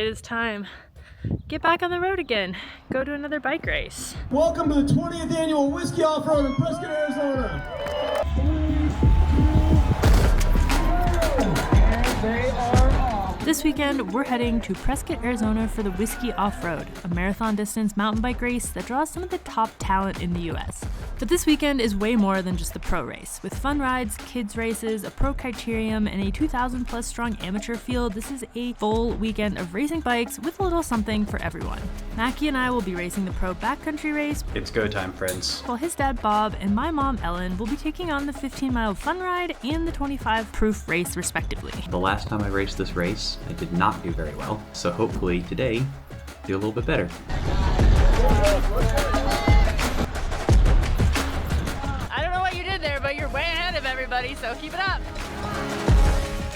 it is time. Get back on the road again. Go to another bike race. Welcome to the 20th annual Whiskey Off-Road in Prescott, Arizona. This weekend, we're heading to Prescott, Arizona for the Whiskey Off-Road, a marathon distance mountain bike race that draws some of the top talent in the U.S. But this weekend is way more than just the pro race. With fun rides, kids races, a pro criterium, and a 2,000 plus strong amateur field, this is a full weekend of racing bikes with a little something for everyone. Macky and I will be racing the Pro Backcountry race. It's go time, friends. While his dad Bob and my mom Ellen will be taking on the 15-mile fun ride and the 25 proof race respectively. The last time I raced this race, I did not do very well. So hopefully today, do a little bit better. But you're way ahead of everybody, so keep it up.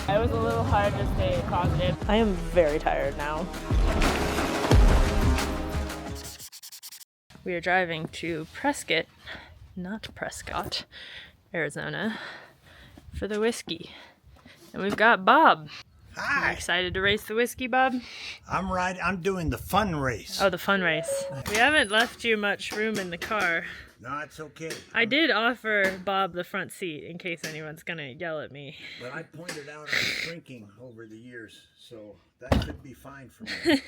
It was a little hard to stay positive. I am very tired now. We are driving to Prescott, not Prescott, Arizona, for the whiskey. And we've got Bob. Hi. Are you excited to race the whiskey, Bob? I'm doing the fun race. Oh, the fun race. We haven't left you much room in the car. No, it's okay. I did offer Bob the front seat in case anyone's gonna yell at me. But I pointed out I'm shrinking over the years, so that should be fine for me.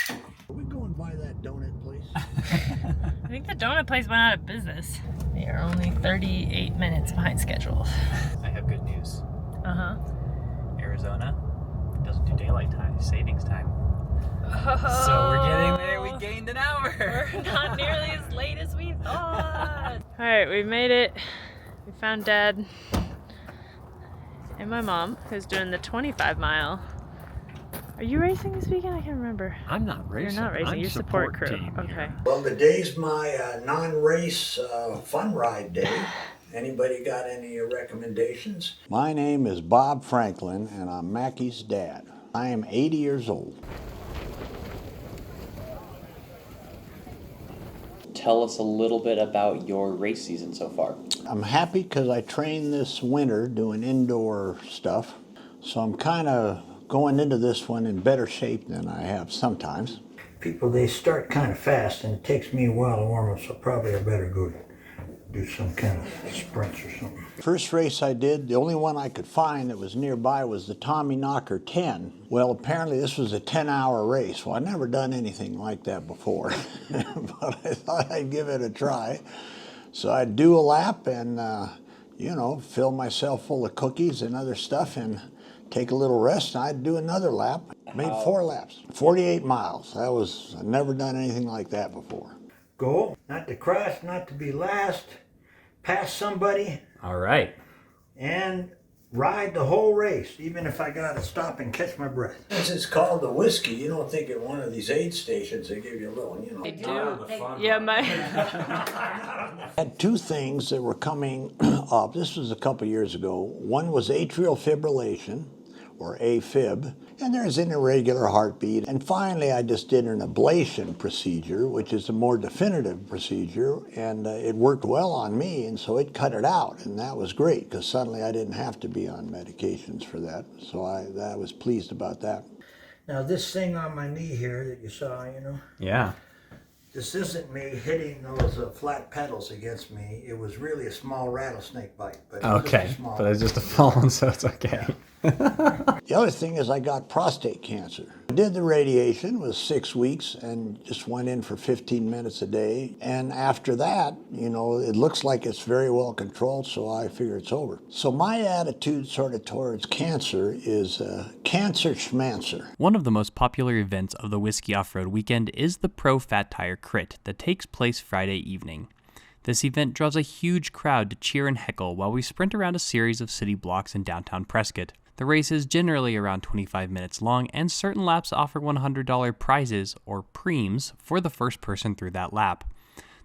Are we going by that donut place? I think the donut place went out of business. They are only 38 minutes behind schedule. I have good news. Uh-huh. Arizona doesn't do daylight time, savings time. Oh. So we're getting there. We gained an hour. We're not nearly as late as we thought. All right, we made it. We found Dad and my mom, who's doing the 25-mile. Are you racing this weekend? I can't remember. I'm not racing. You're not racing. You're support crew. Team okay. here. Well, today's my non-race fun ride day. Anybody got any recommendations? My name is Bob Franklin, and I'm Macky's dad. I am 80 years old. Tell us a little bit about your race season so far. I'm happy because I trained this winter doing indoor stuff, so I'm kind of going into this one in better shape than I have sometimes. People, they start kind of fast, and it takes me a while to warm up, so probably I better go do some kind of sprints or something. First race I did, the only one I could find that was nearby was the Tommy Knocker 10. Well, apparently this was a 10-hour race. Well, I'd never done anything like that before, but I thought I'd give it a try. So I'd do a lap and, fill myself full of cookies and other stuff and take a little rest, and I'd do another lap. Made 4 laps, 48 miles. I'd never done anything like that before. Goal, not to crash, not to be last, pass somebody. All right. And ride the whole race, even if I gotta stop and catch my breath. Since it's called the whiskey, you don't think at one of these aid stations they give you a little, They do. Yeah, I had 2 things that were coming up. This was a couple years ago. One was atrial fibrillation, or AFib, and there's an irregular heartbeat. And finally, I just did an ablation procedure, which is a more definitive procedure, and it worked well on me, and so it cut it out, and that was great, because suddenly I didn't have to be on medications for that, so I was pleased about that. Now, this thing on my knee here that you saw, Yeah. this isn't me hitting those flat pedals against me. It was really a small rattlesnake bite. But Okay. But it's just a phone, so it's okay. The other thing is I got prostate cancer. I did the radiation, it was 6 weeks, and just went in for 15 minutes a day. And after that, it looks like it's very well controlled, so I figure it's over. So my attitude sort of towards cancer is cancer schmancer. One of the most popular events of the Whiskey Off-Road weekend is the Pro Fat Tire Crit that takes place Friday evening. This event draws a huge crowd to cheer and heckle while we sprint around a series of city blocks in downtown Prescott. The race is generally around 25 minutes long, and certain laps offer $100 prizes, or preems, for the first person through that lap.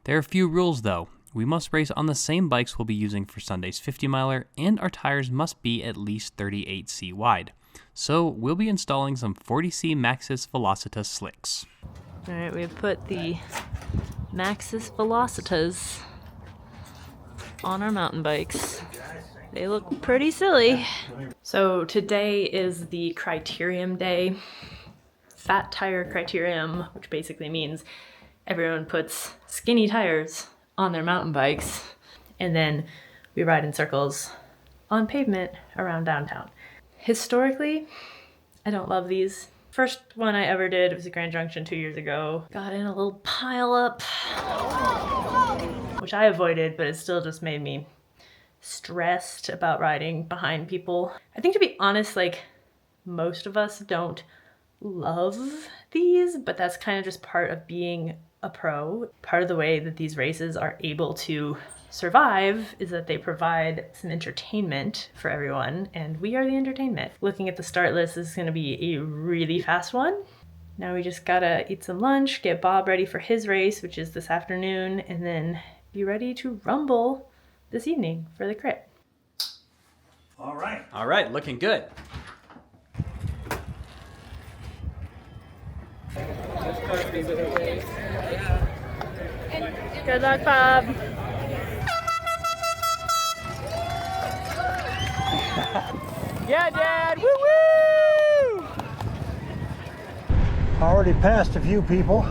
There are a few rules though. We must race on the same bikes we'll be using for Sunday's 50-miler, and our tires must be at least 38C wide. So we'll be installing some 40C Maxxis Velocitas slicks. Alright, we've put the Maxxis Velocitas on our mountain bikes. They look pretty silly. So today is the criterium day. Fat tire criterium, which basically means everyone puts skinny tires on their mountain bikes and then we ride in circles on pavement around downtown. Historically, I don't love these. First one I ever did was at Grand Junction 2 years ago. Got in a little pile up, which I avoided, but it still just made me stressed about riding behind people. I think, to be honest, like, most of us don't love these, but that's kind of just part of being a pro. Part of the way that these races are able to survive is that they provide some entertainment for everyone, and we are the entertainment. Looking at the start list, this is going to be a really fast one. Now we just gotta eat some lunch, get Bob ready for his race, which is this afternoon, and then be ready to rumble this evening for the crit. All right, looking good. Good luck, Bob. Yeah, Dad! Woo-woo! Already passed a few people,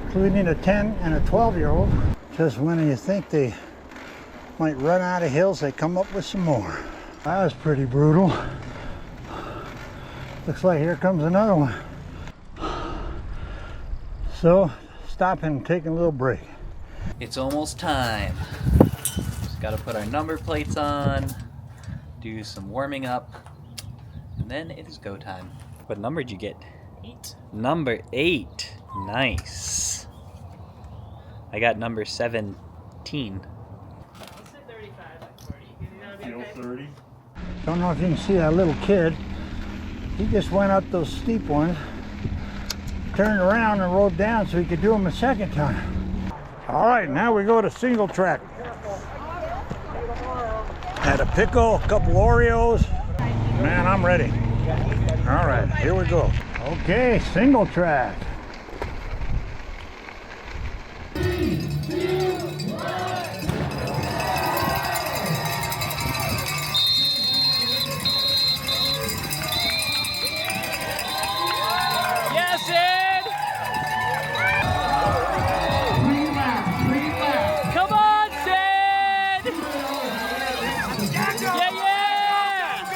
including a 10 and a 12-year-old. Just when you think they might run out of hills, they come up with some more. That was pretty brutal. Looks like here comes another one. So, stopping and taking a little break. It's almost time. Just gotta put our number plates on, do some warming up, and then it is go time. What number did you get? 8. Number 8. Nice. I got number 17. Let's say 35, like 40. You think that'll be okay? 30. Don't know if you can see that little kid. He just went up those steep ones, turned around and rode down so he could do them a second time. All right, now we go to single track. Had a pickle, a couple Oreos. Man, I'm ready. All right, here we go. Okay, single track. Yes, Ed! Come on, Sid! Yeah, yeah!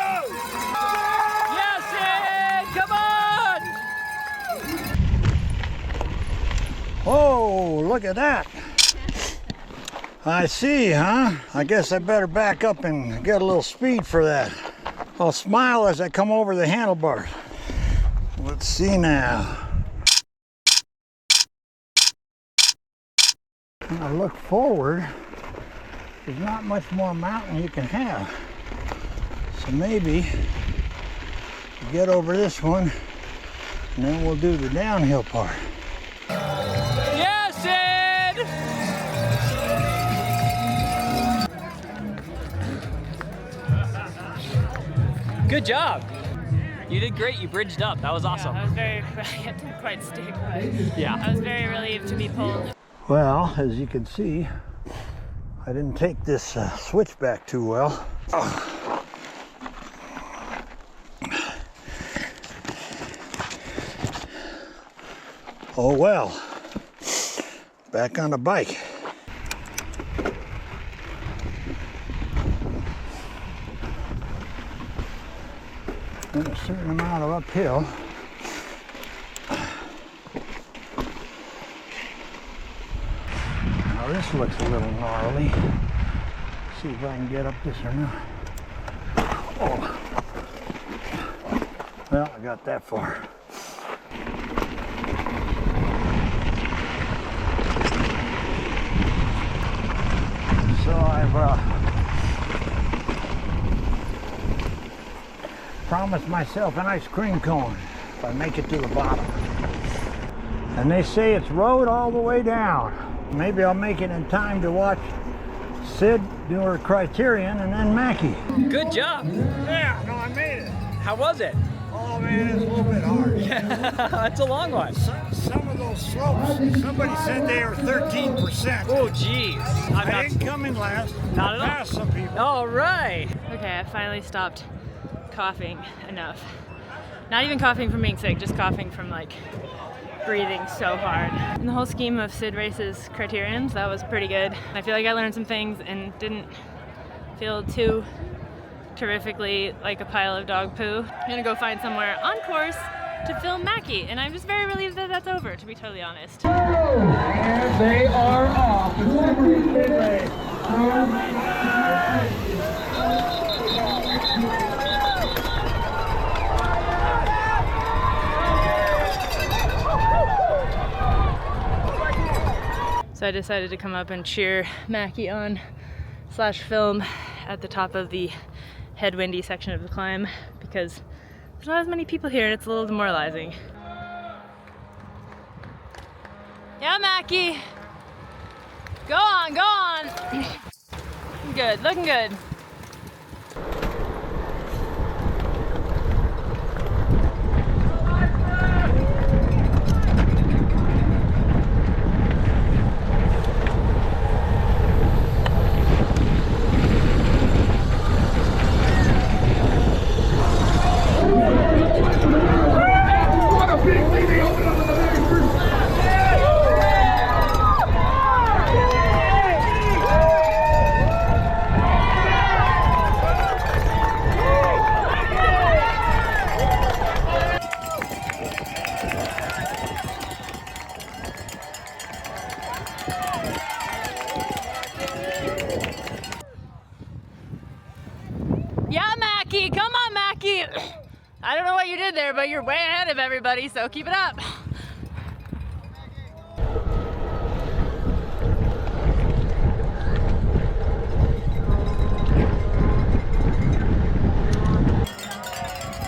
Yes, Ed! Come on! Oh, look at that. I see, huh? I guess I better back up and get a little speed for that. I'll smile as I come over the handlebars. Let's see now. When I look forward, there's not much more mountain you can have. So maybe get over this one, and then we'll do the downhill part. Yes, Ed! Good job. You did great. You bridged up. That was awesome. I was very, it didn't quite stick, but Yeah. I was very relieved to be pulled. Well, as you can see, I didn't take this switchback too well. Oh well, back on the bike. And a certain amount of uphill. Now this looks a little gnarly. See if I can get up this or not. Oh. Well, I got that far. So I've promised myself an ice cream cone if I make it to the bottom. And they say it's road all the way down. Maybe I'll make it in time to watch Sid do her criterion and then Macky. Good job. Yeah, no, I made it. How was it? Oh man, it's a little bit hard. That's a long one. some of those slopes, somebody said they were 13%. Oh, geez. I didn't come in last. Not at all. Passed some people. All right. Okay, I finally stopped coughing enough. Not even coughing from being sick, just coughing from like breathing so hard. In the whole scheme of Sid Race's criteriums, that was pretty good. I feel like I learned some things and didn't feel too terrifically like a pile of dog poo. I'm gonna go find somewhere on course to film Macky, and I'm just very relieved that that's over, to be totally honest. And they are off. So I decided to come up and cheer Macky on / film at the top of the headwindy section of the climb because there's not as many people here and it's a little demoralizing. Yeah, Macky! Go on, go on! Good, looking good. Yeah, Macky, come on, Macky. I don't know what you did there, but you're way ahead of everybody, so keep it up.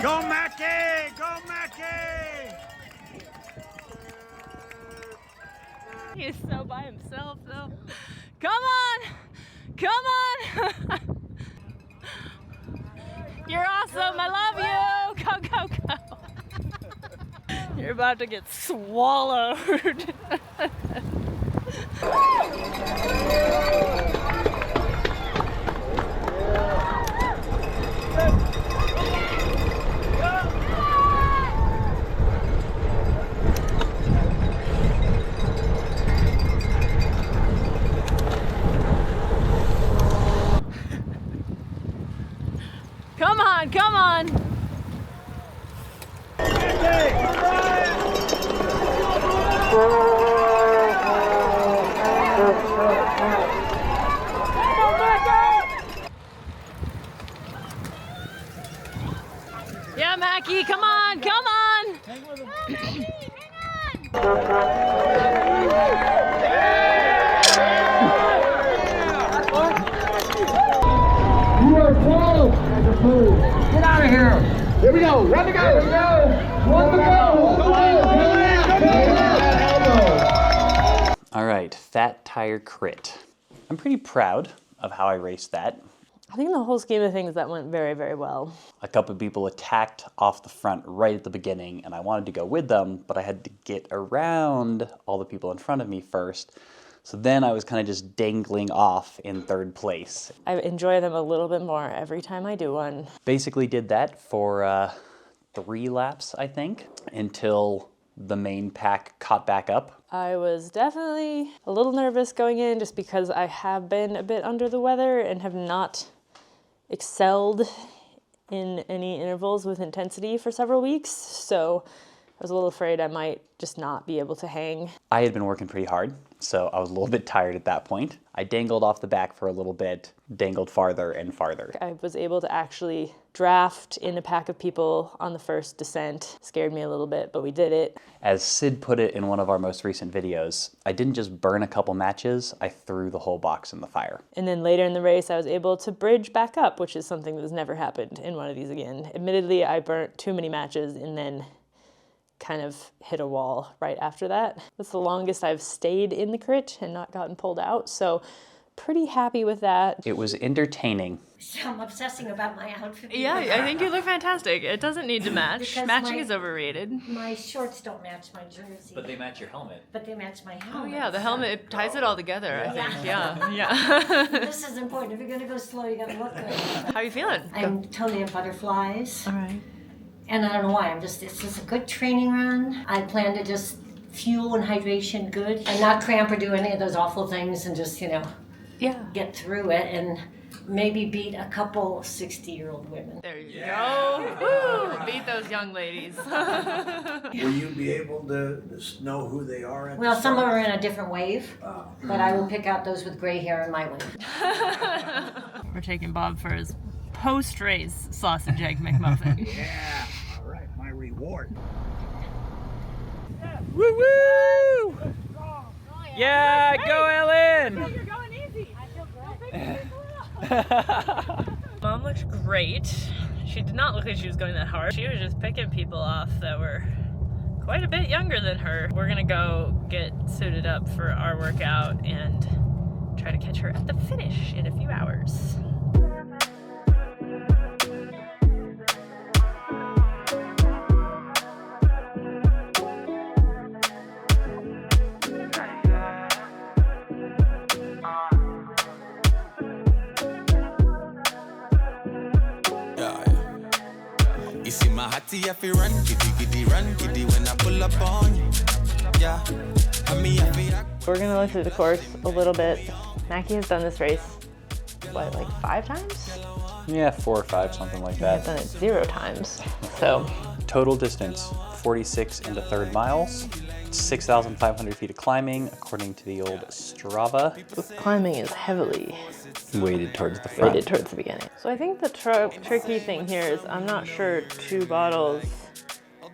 Go Macky! Go Macky! He's so by himself, though. Come on! Come on! You're awesome, I love you! Go, go, go! You're about to get swallowed. Come on, come on! Yeah, Macky, come on, come on! Hang You are 12. Get out of here. Here we go. One to go. Here we go. One to go. All right, fat tire crit. I'm pretty proud of how I raced that. I think in the whole scheme of things that went very, very well. A couple of people attacked off the front right at the beginning, and I wanted to go with them, but I had to get around all the people in front of me first. So then I was kind of just dangling off in third place. I enjoy them a little bit more every time I do one. Basically did that for 3 laps, I think, until the main pack caught back up. I was definitely a little nervous going in just because I have been a bit under the weather and have not excelled in any intervals with intensity for several weeks. So I was a little afraid I might just not be able to hang. I had been working pretty hard, so I was a little bit tired at that point. I dangled off the back for a little bit, dangled farther and farther. I was able to actually draft in a pack of people on the first descent. Scared me a little bit, but we did it. As Sid put it in one of our most recent videos, I didn't just burn a couple matches, I threw the whole box in the fire. And then later in the race, I was able to bridge back up, which is something that has never happened in one of these again. Admittedly, I burnt too many matches and then kind of hit a wall right after that. That's the longest I've stayed in the crit and not gotten pulled out. So pretty happy with that. It was entertaining. I'm obsessing about my outfit. Yeah, I think you look fantastic. It doesn't need to match. Because Matching is overrated. My shorts don't match my jersey. But they match your helmet. But they match my helmet. Oh yeah, the helmet, it ties it all together, I think. Yeah. Yeah. This is important. If you're going to go slow, you got to look good. How are you feeling? I'm totally in butterflies. All right. And I don't know why. It's just a good training run. I plan to just fuel and hydration good and not cramp or do any of those awful things and just, Yeah. get through it and maybe beat a couple 60-year-old women. There you go. Woo! Beat those young ladies. Will you be able to know who they are? Well, some of them are in a different wave, but I will pick out those with gray hair in my wave. We're taking Bob for his post-race sausage egg McMuffin. Yeah, all right, my reward. Woo woo! Yeah, go Ellen! You're going easy. Mom looks great. She did not look like she was going that hard. She was just picking people off that were quite a bit younger than her. We're gonna go get suited up for our workout and try to catch her at the finish in a few hours. You see my hottie, I feel run, giddy when I pull up on you. Yeah, We're gonna go through the course a little bit. Macky has done this race, what, like 5 times? Yeah, 4 or 5, something like I've that. done it 0 times. So Total distance, 46 1/3 miles. 6,500 feet of climbing, according to the old Strava. this climbing is heavily Weighted towards the front. weighted towards the beginning. So I think the tricky thing here is I'm not sure 2 bottles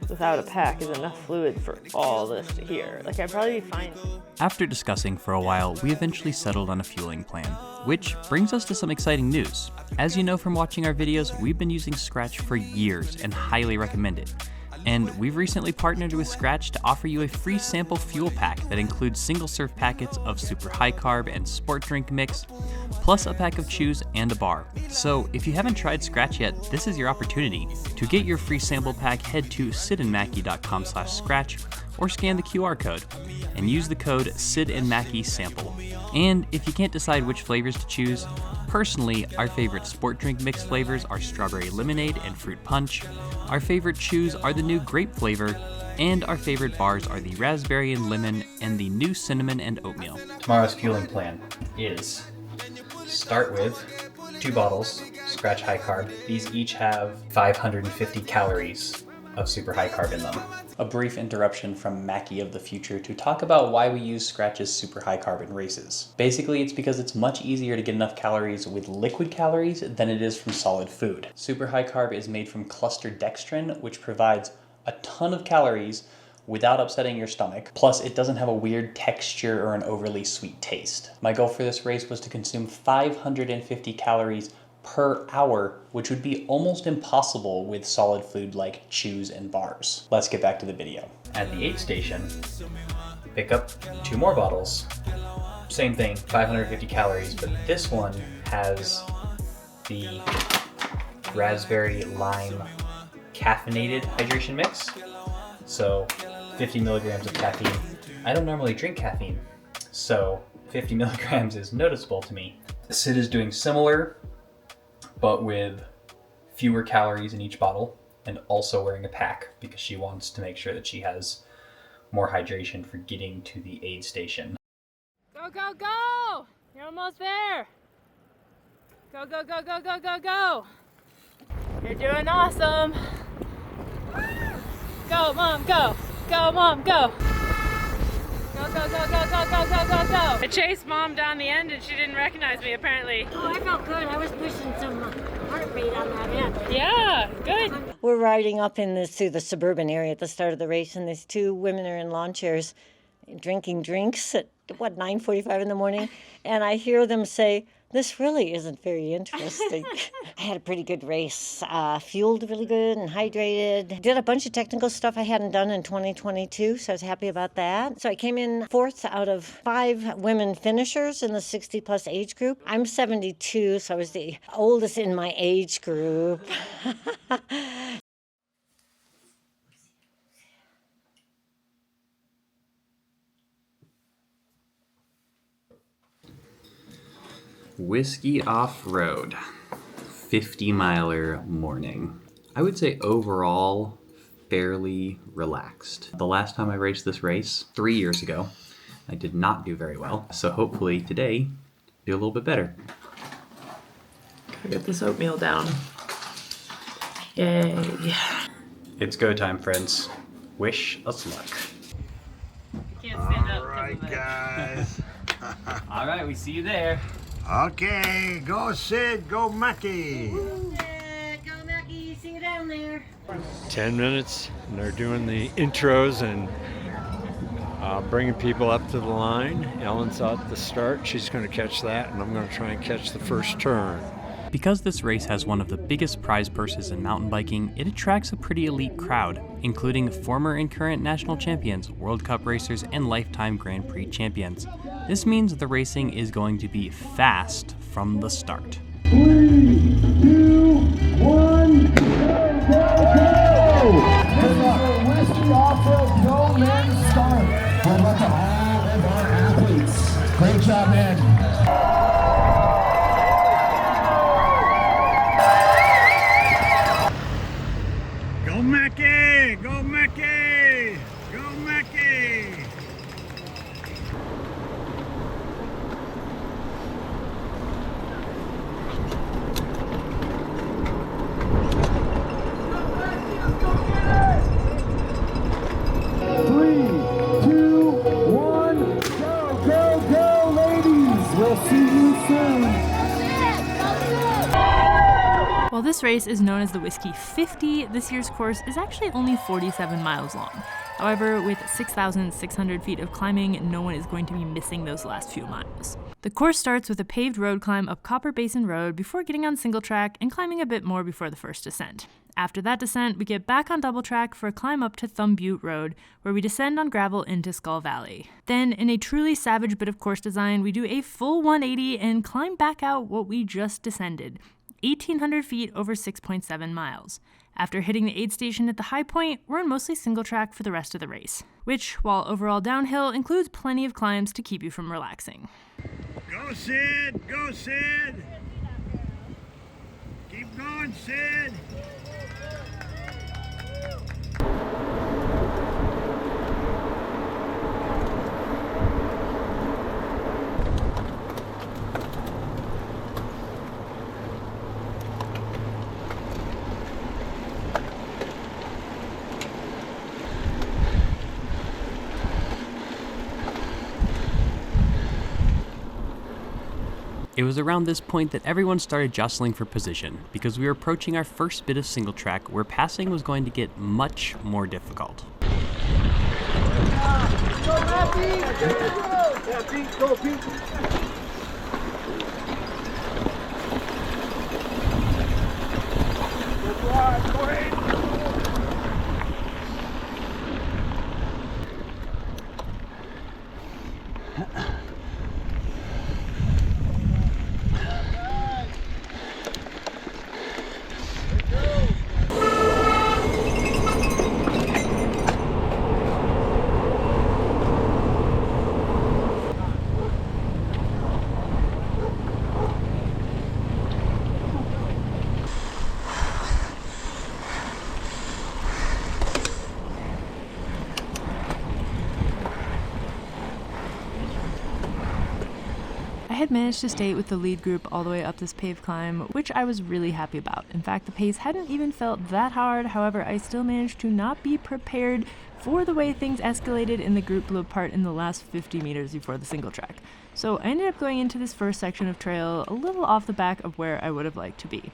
without a pack is enough fluid for all this to here. Like I'd probably be fine. After discussing for a while, we eventually settled on a fueling plan, which brings us to some exciting news. As you know from watching our videos, we've been using Scratch for years and highly recommend it. And we've recently partnered with Scratch to offer you a free sample fuel pack that includes single-serve packets of super high-carb and sport drink mix, plus a pack of chews and a bar. So if you haven't tried Scratch yet, this is your opportunity. To get your free sample pack, head to sidandmacky.com/scratch or scan the QR code and use the code SidandMackySample. And if you can't decide which flavors to choose, personally, our favorite sport drink mix flavors are strawberry lemonade and fruit punch. Our favorite chews are the new grape flavor, and our favorite bars are the raspberry and lemon and the new cinnamon and oatmeal. Tomorrow's fueling plan is start with 2 bottles, Scratch High Carb. These each have 550 calories of super high carb in them. A brief interruption from Macky of the future to talk about why we use Scratch's super high carb in races. Basically, it's because it's much easier to get enough calories with liquid calories than it is from solid food. Super high carb is made from clustered dextrin, which provides a ton of calories without upsetting your stomach. Plus, it doesn't have a weird texture or an overly sweet taste. My goal for this race was to consume 550 calories per hour, which would be almost impossible with solid food like chews and bars. Let's get back to the video. At the aid station, pick up 2 more bottles. Same thing, 550 calories, but this one has the raspberry lime caffeinated hydration mix. So 50 milligrams of caffeine. I don't normally drink caffeine, so 50 milligrams is noticeable to me. Sid is doing similar, but with fewer calories in each bottle, and also wearing a pack because she wants to make sure that she has more hydration for getting to the aid station. Go, go, go! You're almost there. Go, go, go, go, go, go, go! You're doing awesome. Go, Mom, go! Go, Mom, go! Go, go, go, go, go, go, go, go, go! I chased Mom down the end and she didn't recognize me, apparently. Oh, I felt good. I was pushing some heart rate on that end. Yeah, good. We're riding up through the suburban area at the start of the race, and these 2 women are in lawn chairs drinking drinks at, 9:45 in the morning? And I hear them say, This really isn't very interesting. I had a pretty good race. Fueled really good and hydrated. Did a bunch of technical stuff I hadn't done in 2022, so I was happy about that. So I came in 4th out of 5 women finishers in the 60-plus age group. I'm 72, so I was the oldest in my age group. Whiskey off-road, 50-miler morning. I would say overall, fairly relaxed. The last time I raced this race, 3 years ago, I did not do very well. So hopefully today, do a little bit better. Gotta get this oatmeal down. Yay. It's go time, friends. Wish us luck. Can't stand up. All right, guys. All right, we see you there. Okay, go Sid, go Macky. Go, Macky. See you down there. 10 minutes, and they're doing the intros and bringing people up to the line. Ellen's out the start. She's going to catch that, and I'm going to try and catch the first turn. Because this race has one of the biggest prize purses in mountain biking, it attracts a pretty elite crowd, including former and current national champions, World Cup racers, and lifetime Grand Prix champions. This means the racing is going to be fast from the start. 3, 2, 1, go, go, go! This is the Whiskey Off-Road Pro Men's Start. We're about to all of our athletes. Great job, man. Go Macky, go Macky, go Macky. Three, two, one, go, go, go, ladies! We'll see you soon. While this race is known as the Whiskey 50, this year's course is actually only 47 miles long. However, with 6,600 feet of climbing, no one is going to be missing those last few miles. The course starts with a paved road climb up Copper Basin Road before getting on single track and climbing a bit more before the first descent. After that descent, we get back on double track for a climb up to Thumb Butte Road, where we descend on gravel into Skull Valley. Then, in a truly savage bit of course design, we do a full 180 and climb back out what we just descended, 1,800 feet over 6.7 miles. After hitting the aid station at the high point, we're in mostly single track for the rest of the race, which, while overall downhill, includes plenty of climbs to keep you from relaxing. Go Sid, go Sid. Keep going, Sid. It was around this point that everyone started jostling for position, because we were approaching our first bit of single track where passing was going to get much more difficult. Go, Macky! Yeah, Pete, go, Pete! Go ahead! I had managed to stay with the lead group all the way up this paved climb, which I was really happy about. In fact, the pace hadn't even felt that hard, however, I still managed to not be prepared for the way things escalated and the group blew apart in the last 50 meters before the single track. So I ended up going into this first section of trail a little off the back of where I would have liked to be.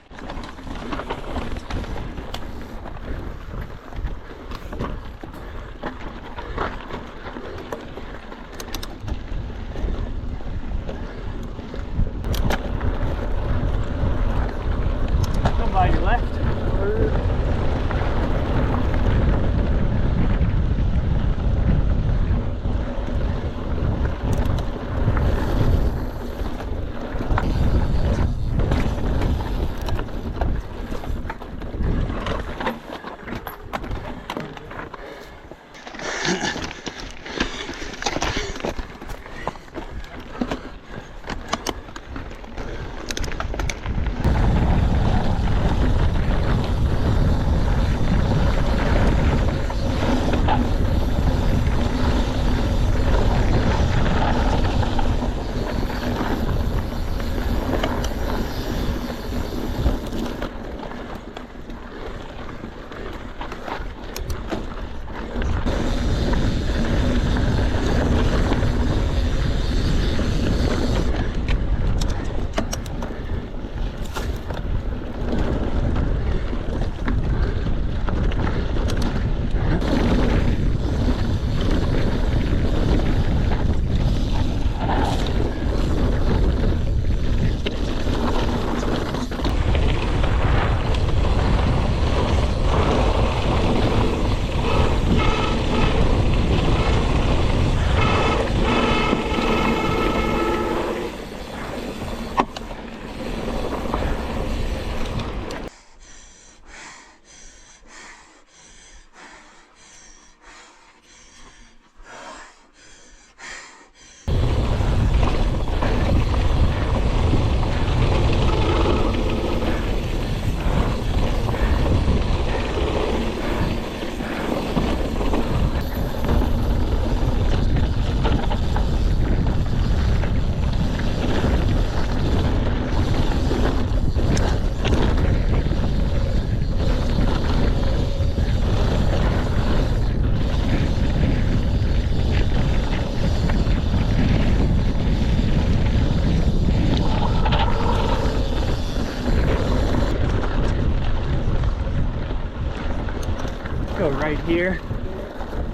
go right here.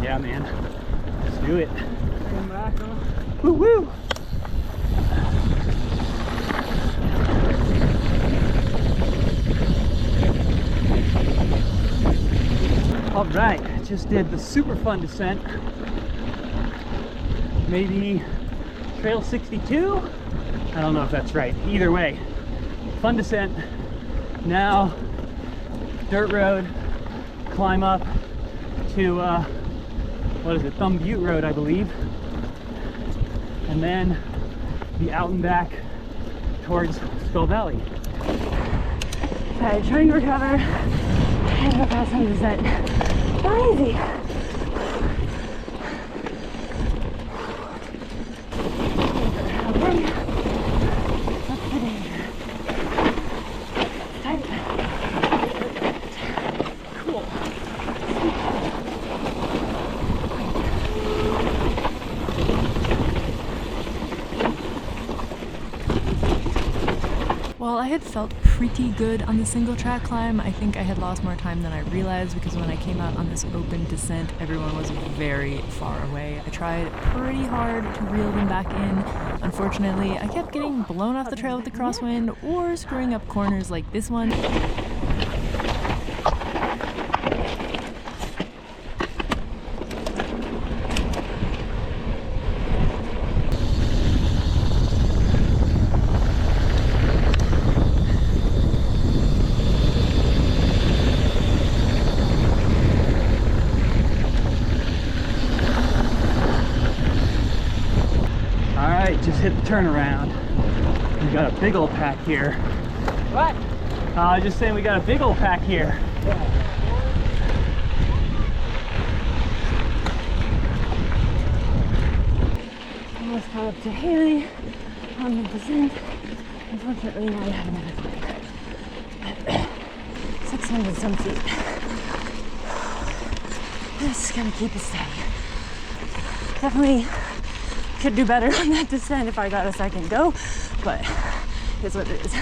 Yeah, man. Let's do it. Come back, huh? Woo woo! All right, just did the super fun descent. Maybe Trail 62? I don't know if that's right. Either way, fun descent. Now, dirt road, climb up to, what is it, Thumb Butte Road, I believe. And then be out and back towards Skull Valley. Okay, trying to recover and go fast on the descent. Not easy. While I had felt pretty good on the single track climb, I think I had lost more time than I realized because when I came out on this open descent, everyone was very far away. I tried pretty hard to reel them back in. Unfortunately, I kept getting blown off the trail with the crosswind or screwing up corners like this one. Just hit the turnaround. We got a big old pack here. What? Just saying we got a big old pack here. Almost caught up to Haley on the descent. Unfortunately, now I have another 600 some feet. Just gonna keep it steady. Definitely could do better on that descent if I got a second go, but it's what it is.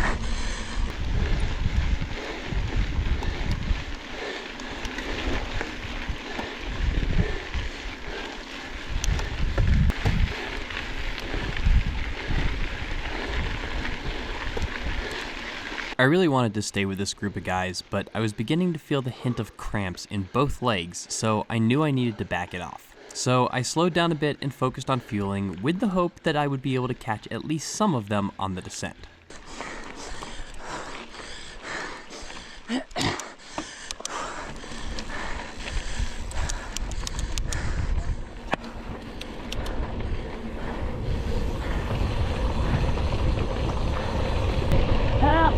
I really wanted to stay with this group of guys, but I was beginning to feel the hint of cramps in both legs, so I knew I needed to back it off. So I slowed down a bit and focused on fueling with the hope that I would be able to catch at least some of them on the descent.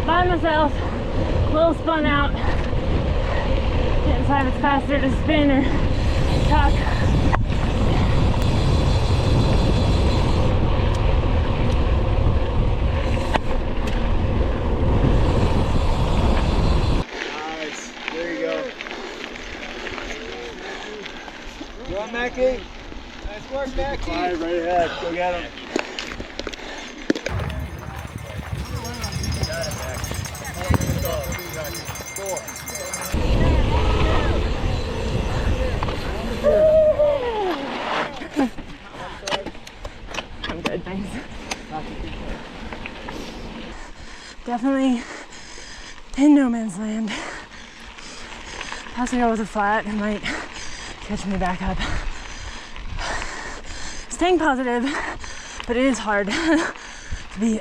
By myself, a little spun out. Can't decide if it's faster to spin or tuck. Nice. There you go. Go on, Macky. Nice work, Macky. Fire right ahead. Go get him. I'm good, thanks. Definitely in no man's land. Passing over the flat, it might catch me back up. Staying positive, but it is hard to be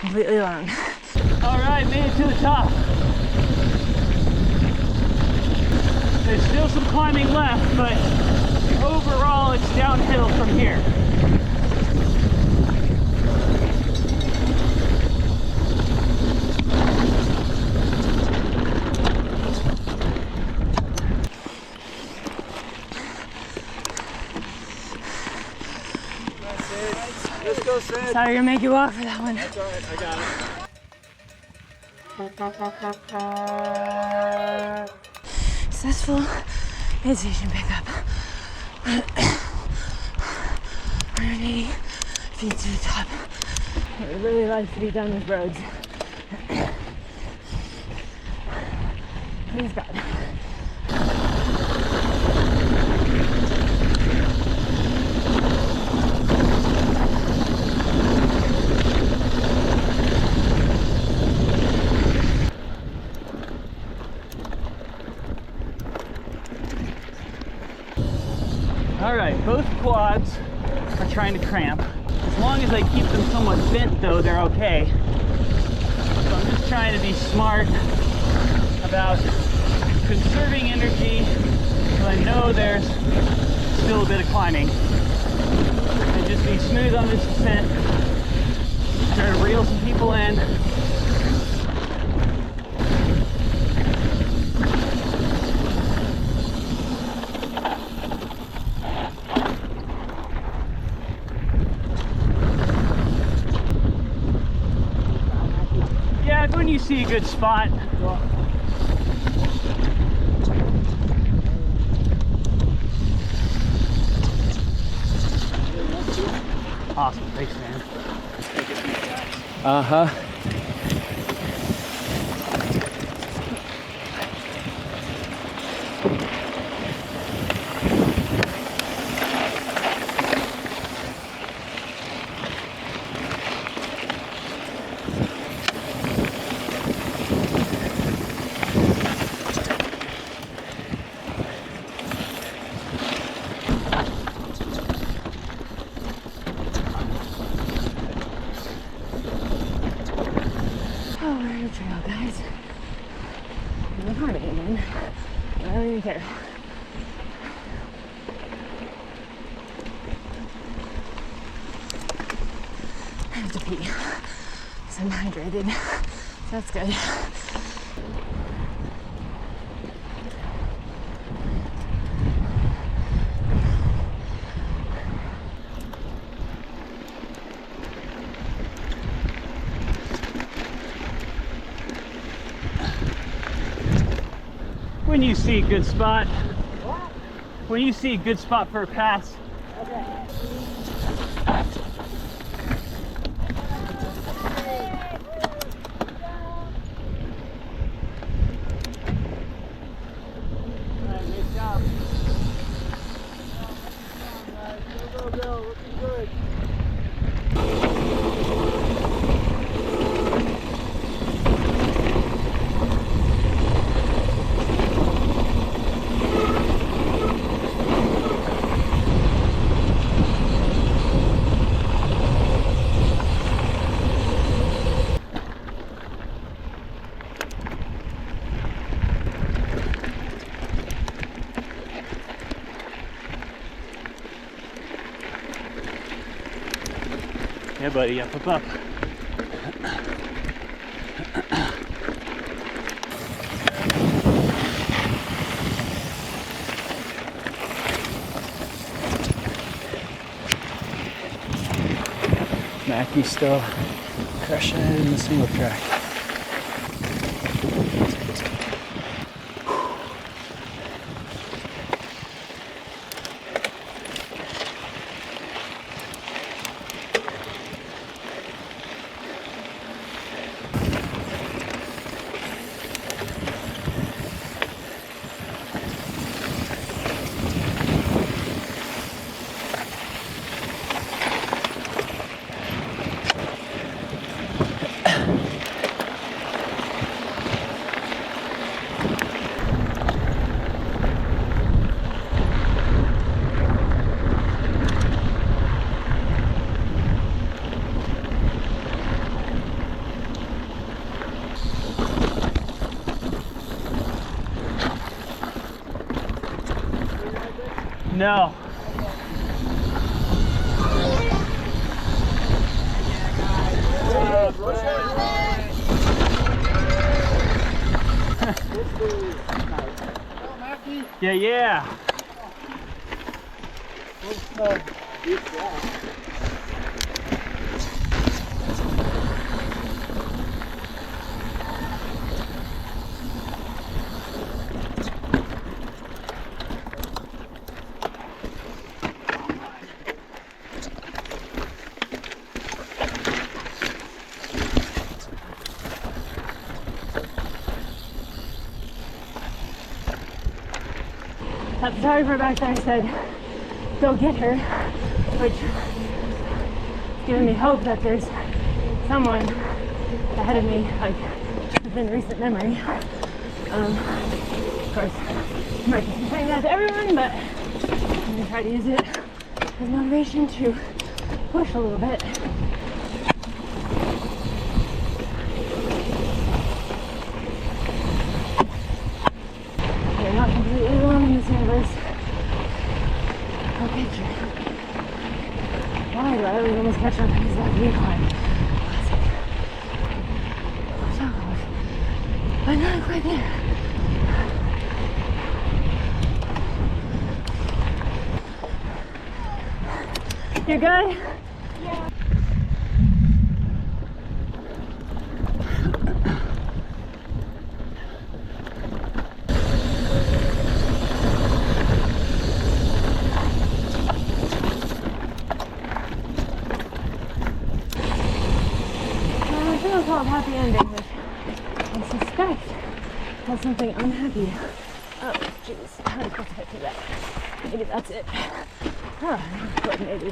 completely alone. All right, made it to the top. There's still some climbing left, but overall it's downhill from here. Let's go, Sid. Sorry to make you walk for that one. That's all right, I got it. Successful aviation pickup. 180 feet to the top. I would really like to be done with roads. Please God. All right, both quads are trying to cramp. As long as I keep them somewhat bent though, they're okay. So I'm just trying to be smart about conserving energy, because I know there's still a bit of climbing. And just be smooth on this descent. Try to reel some people in. Yeah, when you see a good spot. Awesome, thanks, man. Uh-huh. Trail, guys. I'm not harming anyone. I don't even care. I have to pee, so I'm hydrated. So that's good. When you see a good spot. When you see a good spot for a pass. Okay. Nice job. Go, go, go. Looking good. Yeah, buddy, up, up. Macky still crushing it in the single track. No. Yeah, yeah. That photographer back there said, go get her, which is giving me hope that there's someone ahead of me, like within recent memory. Of course, I'm not saying that to everyone, but I'm gonna try to use it as motivation to push a little bit. You're not completely alone in this universe. Go picture. Why do I always almost catch up in these left climb? So close. But not quite there. You good? Yeah. 'll call it happy ending, which I suspect has something unhappy. Oh, jeez. How am I supposed to get through that? Maybe that's it. Oh, but maybe.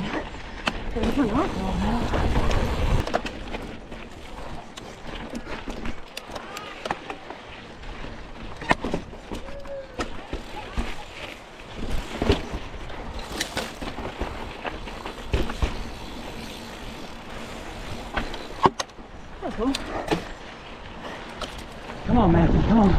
There's one off though. Cool. Come on, Macky, come on.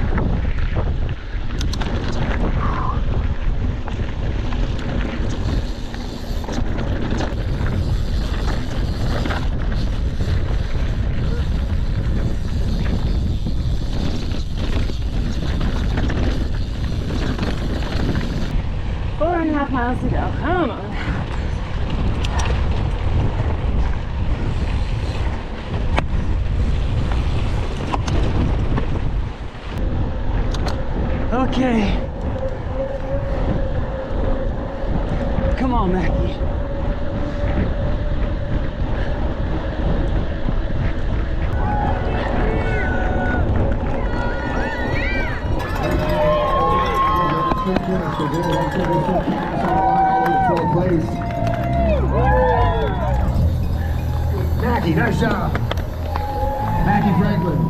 Four and a half miles to go. Come on. Okay. Come on, Macky. Macky, nice job. Macky Franklin.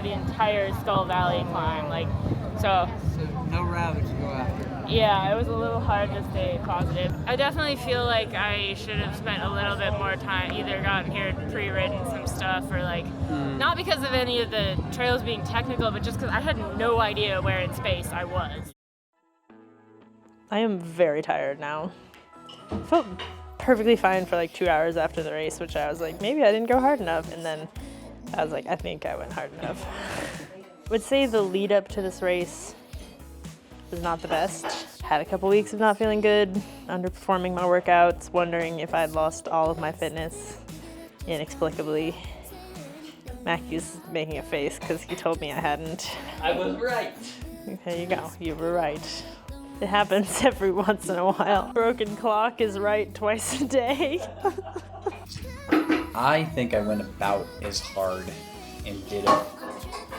Entire Skull Valley climb, so no rabbits to go after. Yeah, it was a little hard to stay positive. I definitely feel like I should have spent a little bit more time, either gotten here pre-ridden some stuff or not because of any of the trails being technical, but just because I had no idea where in space I was. I am very tired now. I felt perfectly fine for 2 hours after the race, which I was like, maybe I didn't go hard enough, and then I was like, I think I went hard enough. I would say the lead up to this race was not the best. Had a couple weeks of not feeling good, underperforming my workouts, wondering if I'd lost all of my fitness inexplicably. Macky's making a face because he told me I hadn't. I was right. There you go, you were right. It happens every once in a while. Broken clock is right twice a day. I think I went about as hard and did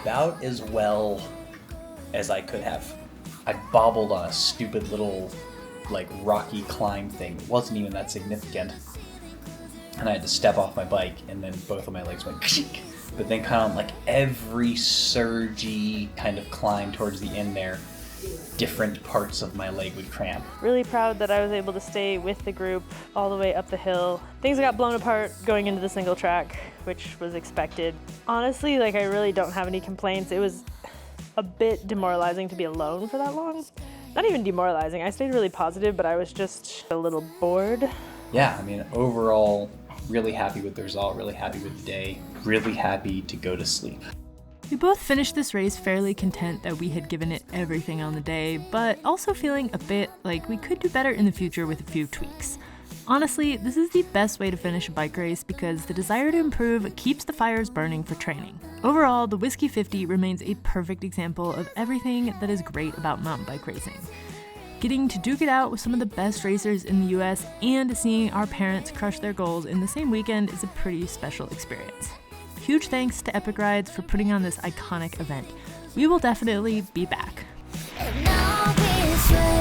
about as well as I could have. I bobbled on a stupid little rocky climb thing. It wasn't even that significant. And I had to step off my bike and then both of my legs went kshik. But then kind of every surgy kind of climb towards the end there, different parts of my leg would cramp. Really proud that I was able to stay with the group all the way up the hill. Things got blown apart going into the single track, which was expected. Honestly, I really don't have any complaints. It was a bit demoralizing to be alone for that long. Not even demoralizing, I stayed really positive, but I was just a little bored. Yeah, overall, really happy with the result, really happy with the day, really happy to go to sleep. We both finished this race fairly content that we had given it everything on the day, but also feeling a bit like we could do better in the future with a few tweaks. Honestly, this is the best way to finish a bike race because the desire to improve keeps the fires burning for training. Overall, the Whiskey 50 remains a perfect example of everything that is great about mountain bike racing. Getting to duke it out with some of the best racers in the US and seeing our parents crush their goals in the same weekend is a pretty special experience. Huge thanks to Epic Rides for putting on this iconic event. We will definitely be back. And now it's